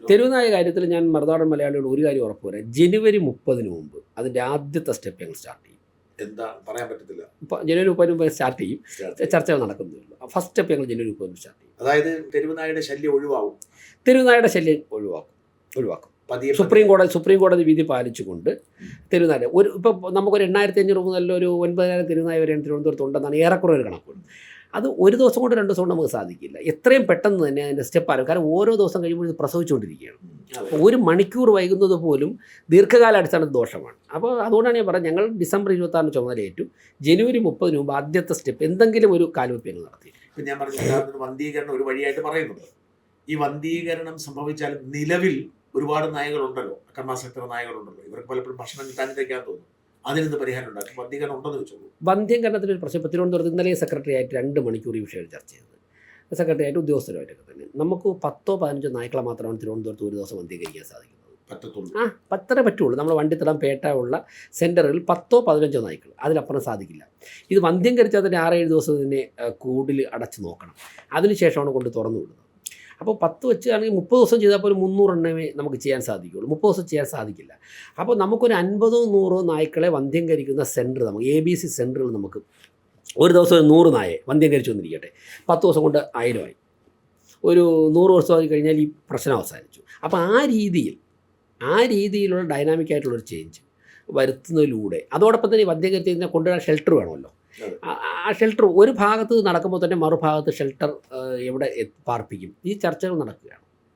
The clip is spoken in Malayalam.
തെരുവുനായ കാര്യത്തിൽ ഞാൻ മറുനാടൻ മലയാളിയോട് ഒരു കാര്യം ഉറപ്പ് പറയാം, ജനുവരി 30 മുമ്പ് അതിൻ്റെ ആദ്യത്തെ സ്റ്റെപ്പ് ഞങ്ങൾ സ്റ്റാർട്ട് ചെയ്യും. എന്താ പറയാൻ പറ്റത്തില്ല. ഇപ്പോൾ ജനുവരി 30 മുമ്പ് സ്റ്റാർട്ട് ചെയ്യും, ചർച്ചകൾ നടക്കുന്നില്ല. ഫസ്റ്റ് സ്റ്റെപ്പ് ഞങ്ങൾ ജനുവരി 30 സ്റ്റാർട്ട് ചെയ്യും. അതായത് തെരുവുനായുടെ ശല്യം ഒഴിവാകും. തെരുവുനായുടെ ശല്യം ഒഴിവാക്കും. സുപ്രീം കോടതി വിധി പാലിച്ചുകൊണ്ട് തെരുവുനായ ഇപ്പോൾ നമുക്കൊരു 8,500 മുതൽ ഒരു 9,000 തെരുവുനായ വരെയാണ് തിരുവനന്തപുരത്ത് ഉണ്ടെന്നാണ് ഏറെക്കുറെ ഒരു കണക്കുകൾ. അത് ഒരു ദിവസം കൊണ്ട് 2 ദിവസം കൊണ്ട് നമുക്ക് സാധിക്കില്ല. എത്രയും പെട്ടെന്ന് തന്നെ അതിൻ്റെ സ്റ്റെപ്പ് ആരും, കാരണം ഓരോ ദിവസം കഴിയുമ്പോൾ ഇത് പ്രസവിച്ചുകൊണ്ടിരിക്കുകയാണ്. അപ്പോൾ 1 മണിക്കൂർ വൈകുന്നത് പോലും ദീർഘകാലാടിസ്ഥാനത്ത് ദോഷമാണ്. അപ്പോൾ അതുകൊണ്ടാണ് ഞാൻ പറഞ്ഞത്, ഞങ്ങൾ ഡിസംബർ 26 ചുമതലയേറ്റു. ജനുവരി 30 മുമ്പ് ആദ്യത്തെ സ്റ്റെപ്പ് എന്തെങ്കിലും ഒരു കാൽവെപ്പ് ഞങ്ങൾ നടത്തി. ഇപ്പം ഞാൻ പറഞ്ഞു വന്ധീകരണം ഒരു വഴിയായിട്ട് പറയുന്നുണ്ട്. ഈ വന്ധീകരണം സംഭവിച്ചാലും നിലവിൽ ഒരുപാട് നായകളുണ്ടല്ലോ, അക്രമാസക്ത നായകളുണ്ടല്ലോ, ഇവർക്ക് പലപ്പോഴും ഭക്ഷണം കിട്ടാനിരിക്കാൻ തോന്നും. അതിനെന്ത് പരിഹാരം ഉണ്ടാക്കും? വന്ധീകരണം ഉണ്ടെന്ന് വെച്ചോളൂ. വന്ധ്യംകരണത്തിനൊരു പ്രശ്നം ഇപ്പോൾ തിരുവനന്തപുരത്ത് ഇന്നലെ സെക്രട്ടറി ആയിട്ട് 2 മണിക്കൂർ ഈ വിഷയം ചർച്ച ചെയ്തത്. സെക്രട്ടറി ആയിട്ട് ഉദ്യോഗസ്ഥരുമായിട്ടൊക്കെ തന്നെ നമുക്ക് 10-15 നായ്ക്കളെ മാത്രമാണ് തിരുവനന്തപുരത്ത് ഒരു ദിവസം വന്ധീകരിക്കാൻ സാധിക്കുന്നത്. പത്തര പറ്റുള്ളൂ. നമ്മൾ വണ്ടിത്തടം പേട്ട ഉള്ള സെൻറ്ററുകളിൽ 10-15 നായ്ക്കൾ, അതിലപ്പുറം സാധിക്കില്ല. ഇത് വന്ധ്യംകരിച്ചാൽ തന്നെ 6-7 ദിവസം ഇതിനെ കൂടിൽ അടച്ച് നോക്കണം. അതിനുശേഷമാണ് കൊണ്ട് തുറന്നു വിടുന്നത്. അപ്പോൾ 10 വെച്ചാണെങ്കിൽ 30 ദിവസം ചെയ്താൽ പോലും 300 എണ്ണമേ നമുക്ക് ചെയ്യാൻ സാധിക്കുകയുള്ളൂ. 30 ദിവസം ചെയ്യാൻ സാധിക്കില്ല. അപ്പോൾ നമുക്കൊരു 50-100 നായ്ക്കളെ വന്ധ്യംകരിക്കുന്ന സെൻറ്റർ, നമുക്ക് ABC സെൻറ്ററുകൾ നമുക്ക് ഒരു ദിവസം 100 നായെ വന്ധ്യംകരിച്ചു വന്നിരിക്കട്ടെ, 10 ദിവസം കൊണ്ട് 1000 ആയി. ഒരു 100 വർഷമായി കഴിഞ്ഞാൽ ഈ പ്രശ്നം അവസാനിച്ചു. അപ്പോൾ ആ രീതിയിലുള്ള ഡൈനാമിക് ആയിട്ടുള്ളൊരു ചേഞ്ച് വരുത്തുന്നതിലൂടെ, അതോടൊപ്പം തന്നെ വന്ധ്യംകരിച്ചതിനെ കൊണ്ടുവരാൻ ഷെൽട്ടർ വേണമല്ലോ. ആ ഷെൽട്ടർ ഒരു ഭാഗത്ത് നടക്കുമ്പോൾ തന്നെ മറുഭാഗത്ത് ഷെൽട്ടർ എവിടെ പാർപ്പിക്കും, ഈ ചർച്ചകൾ നടക്കുകയാണ്.